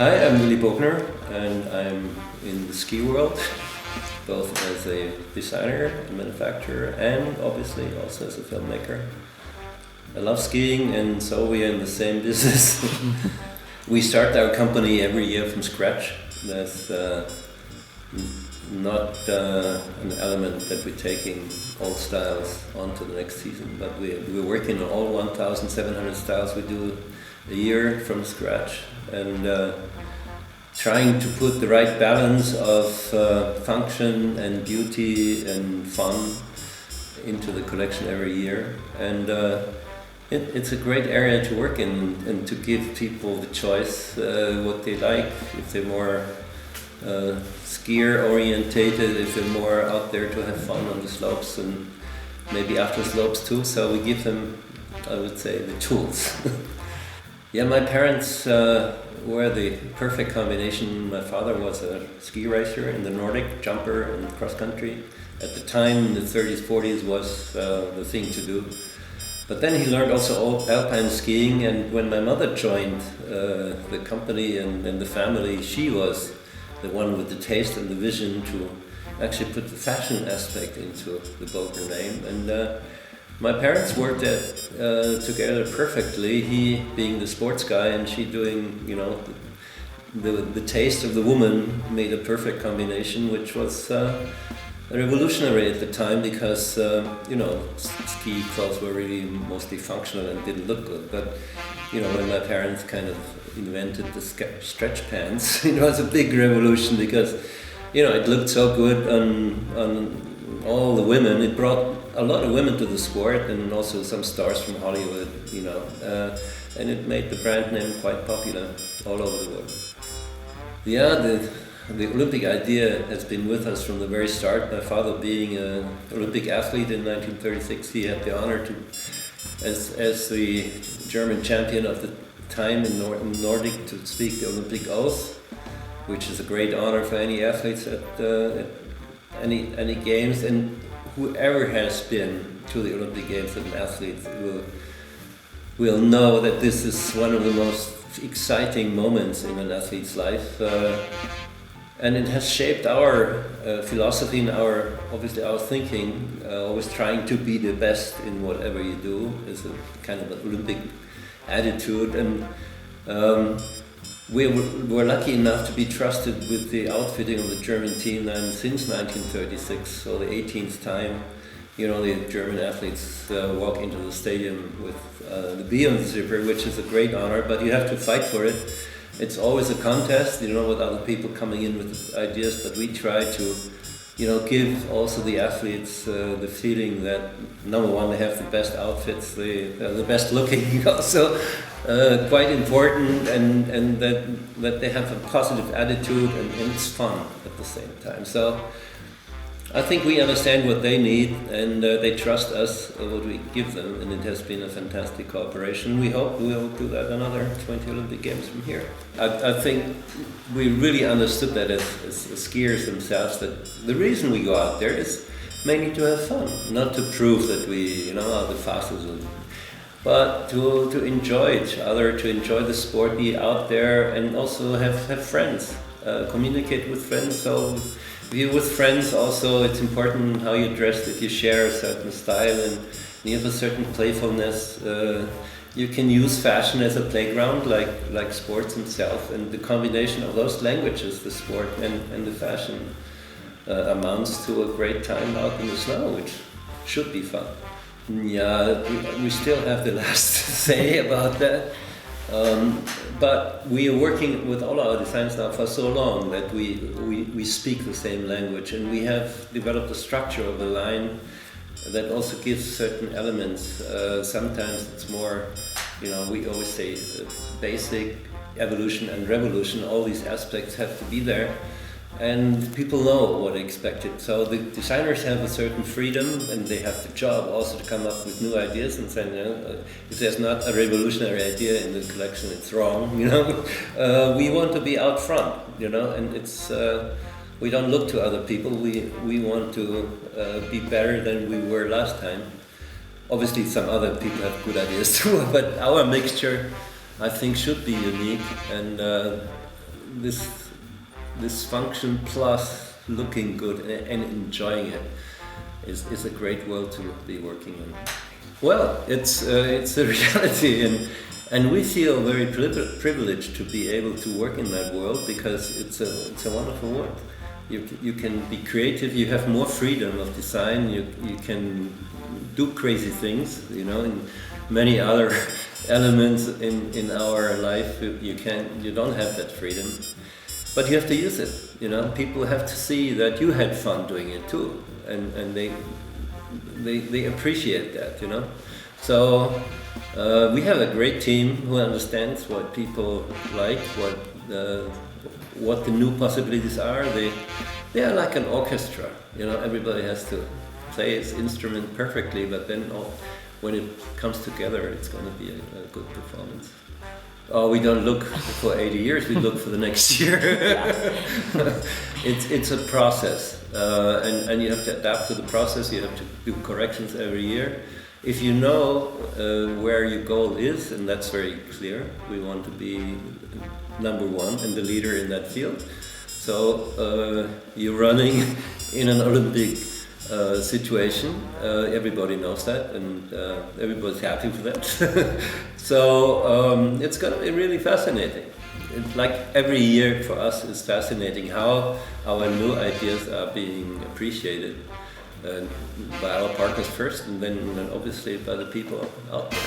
Hi, I'm Willy Bogner, and I'm in the ski world, both as a designer, a manufacturer, and obviously also as a filmmaker. I love skiing, and so we are in the same business. We start our company every year from scratch. That's not an element that we're taking old styles onto the next season, but we're working on all 1,700 styles we do a year from scratch, and trying to put the right balance of function and beauty and fun into the collection every year. And it's a great area to work in and to give people the choice what they like, if they're more skier orientated, if they're more out there to have fun on the slopes and maybe after slopes too. So we give them, I would say, the tools. Yeah, my parents were the perfect combination. My father was a ski racer in the Nordic, jumper and cross country. At the time, in the 30s, 40s was the thing to do. But then he learned also alpine skiing, and when my mother joined the company and the family, she was the one with the taste and the vision to actually put the fashion aspect into the Bogner name. And my parents worked together perfectly, he being the sports guy and she doing, the taste of the woman made a perfect combination, which was revolutionary at the time because, ski clothes were really mostly functional and didn't look good. But, when my parents kind of invented the stretch pants, it was a big revolution because, it looked so good on all the women. It brought a lot of women to the sport and also some stars from Hollywood, and it made the brand name quite popular all over the world. Yeah, the Olympic idea has been with us from the very start. My father being an Olympic athlete in 1936, he had the honor to, as the German champion of the time in Nordic, to speak the Olympic oath, which is a great honor for any athletes at any games. And whoever has been to the Olympic Games as an athlete will know that this is one of the most exciting moments in an athlete's life, and it has shaped our philosophy and our thinking. Always trying to be the best in whatever you do is a kind of an Olympic attitude, and we were lucky enough to be trusted with the outfitting of the German team since 1936, so the 18th time. The German athletes walk into the stadium with the B on the zipper, which is a great honor, but you have to fight for it. It's always a contest, with other people coming in with ideas, but we try to, give also the athletes the feeling that, number one, they have the best outfits, they're the best looking, also quite important, and that they have a positive attitude and it's fun at the same time. So I think we understand what they need, and they trust us, what we give them, and it has been a fantastic cooperation. We hope we'll do that another 20 Olympic Games from here. I think we really understood that as skiers themselves, that the reason we go out there is mainly to have fun, not to prove that we are the fastest, but to enjoy each other, to enjoy the sport, be out there, and also have friends, communicate with friends. So if you're with friends also, it's important how you dress, if you share a certain style and you have a certain playfulness. You can use fashion as a playground, like sports itself, and the combination of those languages, the sport and the fashion, amounts to a great time out in the snow, which should be fun. Yeah, we still have the last say about that. But we are working with all our designs now for so long that we speak the same language, and we have developed a structure of a line that also gives certain elements. Sometimes it's more, we always say basic, evolution and revolution. All these aspects have to be there, and people know what expected. So the designers have a certain freedom, and they have the job also to come up with new ideas and say, if there's not a revolutionary idea in the collection, it's wrong. We want to be out front, and it's we don't look to other people. We want to be better than we were last time. Obviously, some other people have good ideas too, but our mixture, I think, should be unique, and this function plus looking good and enjoying it is a great world to be working in. Well, it's a reality, and we feel very privileged to be able to work in that world, because it's a wonderful world. You can be creative. You have more freedom of design. You can do crazy things. You know, in many other elements in our life, you don't have that freedom. But you have to use it. You know, people have to see that you had fun doing it too, and they appreciate that. You know, so we have a great team who understands what people like, what the new possibilities are. They are like an orchestra. You know, everybody has to play his instrument perfectly, but then when it comes together, it's going to be a good performance. Oh, we don't look for 80 years, we look for the next year. It's a process, and you have to adapt to the process. You have to do corrections every year. If you know where your goal is, and that's very clear, we want to be number one and the leader in that field. So you're running in an Olympic situation. Everybody knows that, and everybody's happy with that. So it's going to be really fascinating. It's like every year for us is fascinating how our new ideas are being appreciated by our partners first, and then obviously by the people out there.